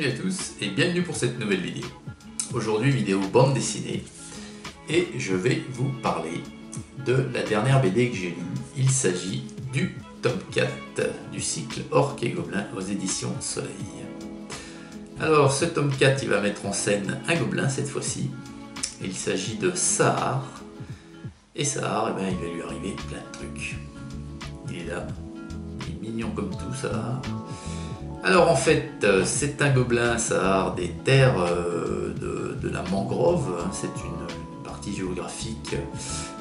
à tous et bienvenue pour cette nouvelle vidéo. Aujourd'hui vidéo bande dessinée et je vais vous parler de la dernière BD que j'ai lue. Il s'agit du tome 4 du cycle Orques et Gobelins aux éditions Soleil. Alors ce tome 4 il va mettre en scène un gobelin cette fois-ci. Il s'agit de Sahar. Et Sahar, il va lui arriver plein de trucs. Il est là, il est mignon comme tout Sahar. Alors en fait, c'est un gobelin Sahar des terres de la mangrove. C'est une partie géographique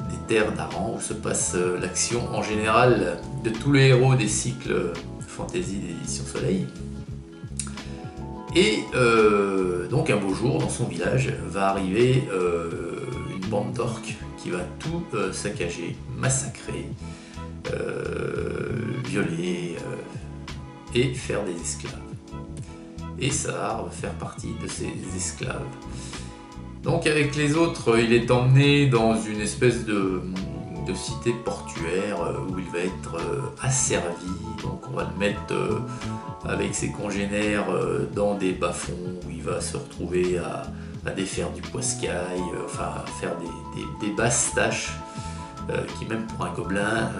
des terres d'Aran où se passe l'action en général de tous les héros des cycles fantasy d'édition Soleil. Et donc un beau jour, dans son village, va arriver une bande d'orques qui va tout saccager, massacrer, violer et faire des esclaves. Et Sahar va faire partie de ces esclaves. Donc avec les autres, il est emmené dans une espèce de cité portuaire où il va être asservi. Donc on va le mettre avec ses congénères dans des bas-fonds où il va se retrouver à défaire du poiscaille, enfin à faire des basses tâches qui même pour un gobelin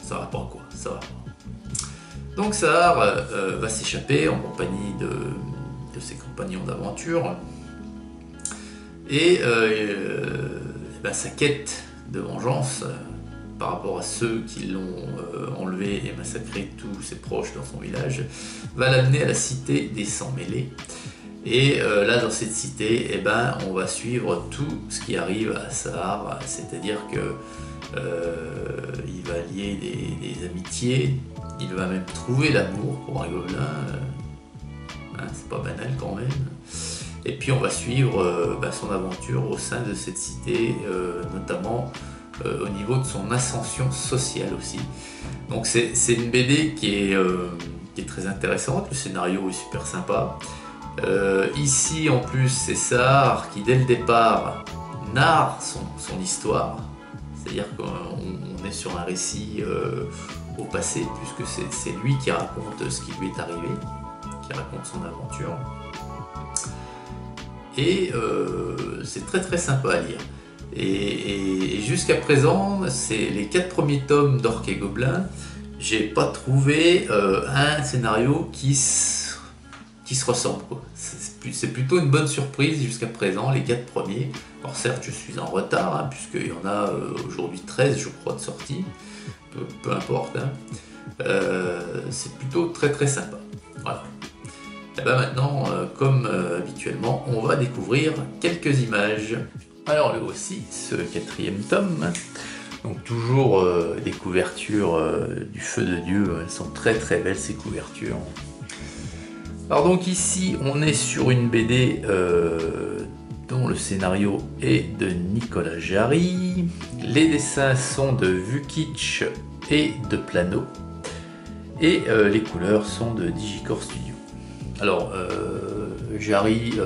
ça va pas quoi, ça va pas. Donc Sahar va s'échapper en compagnie de ses compagnons d'aventure et sa quête de vengeance par rapport à ceux qui l'ont enlevé et massacré tous ses proches dans son village va l'amener à la cité des Sans-Mêlés. Et là dans cette cité, on va suivre tout ce qui arrive à Sahar, c'est-à-dire que il va lier des amitiés, il va même trouver l'amour pour un gobelin, c'est pas banal quand même. Et puis on va suivre son aventure au sein de cette cité, notamment au niveau de son ascension sociale aussi. Donc c'est une BD qui est très intéressante, le scénario est super sympa. Ici en plus c'est Sahar qui dès le départ narre son histoire, c'est-à-dire qu'on est sur un récit au passé puisque c'est lui qui raconte ce qui lui est arrivé, qui raconte son aventure. Et c'est très très sympa à lire. Et jusqu'à présent, c'est les 4 premiers tomes d'Orques et Gobelins, j'ai pas trouvé un scénario qui se ressemble, quoi. C'est plutôt une bonne surprise jusqu'à présent, les 4 premiers. Alors certes, je suis en retard, puisqu'il y en a aujourd'hui 13, je crois, de sortie. Peu importe. C'est plutôt très très sympa. Voilà. Et maintenant, comme habituellement, on va découvrir quelques images. Alors le voici, ce 4e tome. Donc toujours des couvertures du feu de Dieu. Elles sont très très belles ces couvertures. Alors donc ici on est sur une BD dont le scénario est de Nicolas Jarry. Les dessins sont de Vukic et de Plano. Et les couleurs sont de Digicore Studio. Alors Jarry,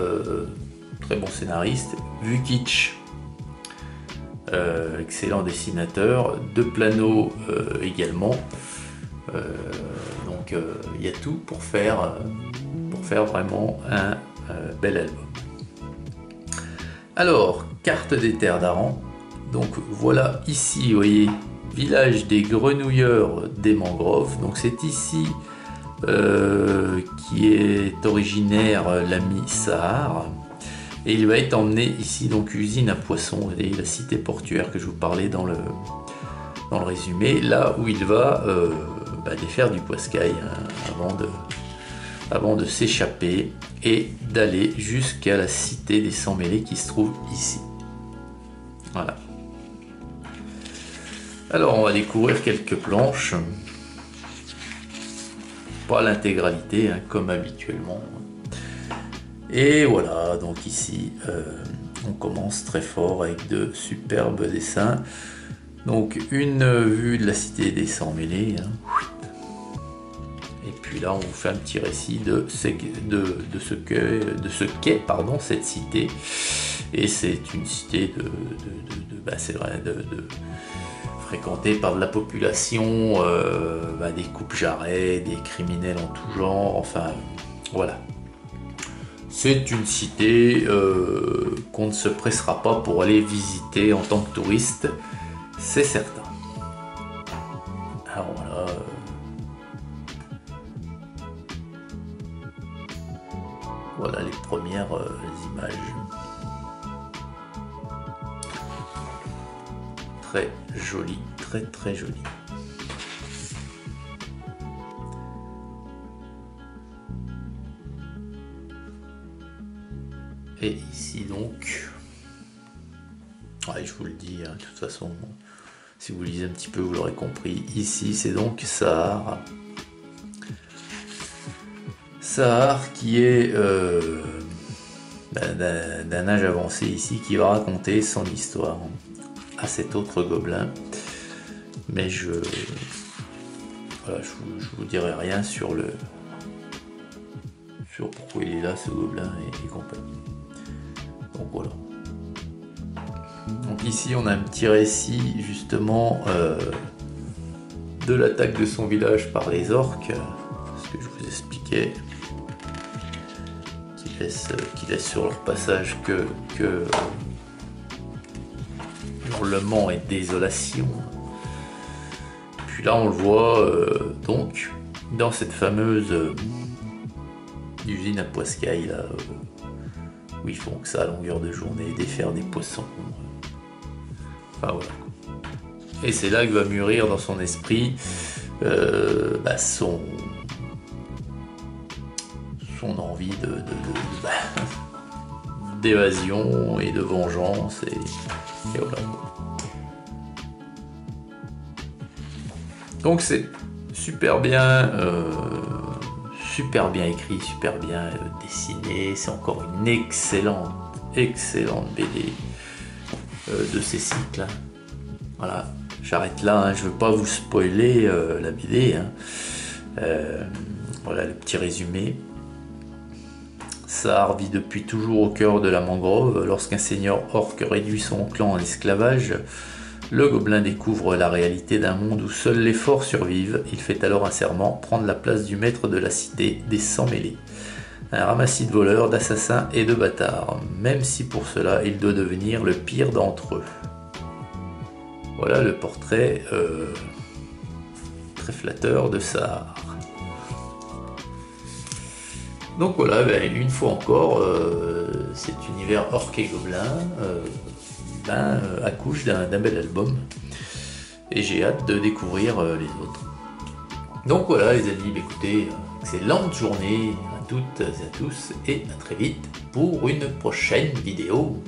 très bon scénariste. Vukic, excellent dessinateur. De Plano également. Donc il y a tout pour faire vraiment un bel album. Alors, carte des terres d'Aran. Donc voilà, ici, vous voyez, village des grenouilleurs des mangroves. Donc c'est ici qui est originaire l'ami Sahar. Et il va être emmené ici, donc usine à poissons, et la cité portuaire que je vous parlais dans le résumé, là où il va défaire du poiscaille avant de s'échapper et d'aller jusqu'à la cité des Sans-Mêlés qui se trouve ici. Voilà. Alors on va découvrir quelques planches. Pas l'intégralité, comme habituellement. Et voilà, donc ici on commence très fort avec de superbes dessins. Donc une vue de la cité des Sans-Mêlés. Et puis là, on vous fait un petit récit de ce qu'est cette cité. Et c'est une cité fréquentée par de la population, des coupe-jarrets, des criminels en tout genre. Enfin, Voilà. C'est une cité qu'on ne se pressera pas pour aller visiter en tant que touriste, c'est certain. Alors voilà. Voilà les premières images. Très joli, très joli. Et ici donc, ouais, je vous le dis, hein, de toute façon, si vous lisez un petit peu, vous l'aurez compris. Ici, c'est donc Sahar. Sahar qui est d'un âge avancé ici, qui va raconter son histoire à cet autre gobelin. Mais voilà, je vous dirai rien sur pourquoi il est là, ce gobelin et compagnie. Donc voilà. Donc ici on a un petit récit justement de l'attaque de son village par les orques, ce que je vous expliquais, qui laisse sur leur passage que hurlements et désolation. Puis là on le voit donc dans cette fameuse usine à Poiscaille là, où ils font que ça à longueur de journée, défaire des poissons. Enfin voilà. Et c'est là que va mûrir dans son esprit son envie d'évasion et de vengeance et voilà. Donc c'est super bien écrit, super bien dessiné. C'est encore une excellente BD de ces cycles. Voilà, j'arrête là, hein. Je ne veux pas vous spoiler la BD. Hein. Voilà le petit résumé. Sahar vit depuis toujours au cœur de la mangrove. Lorsqu'un seigneur orc réduit son clan en esclavage, le gobelin découvre la réalité d'un monde où seuls les forts survivent. Il fait alors un serment, prendre la place du maître de la cité des sans-mêlés. Un ramassis de voleurs, d'assassins et de bâtards, même si pour cela il doit devenir le pire d'entre eux. Voilà le portrait très flatteur de Sahar. Donc voilà, une fois encore, cet univers orc et gobelin accouche d'un bel album et j'ai hâte de découvrir les autres. Donc voilà les amis, écoutez, excellente journée à toutes et à tous et à très vite pour une prochaine vidéo.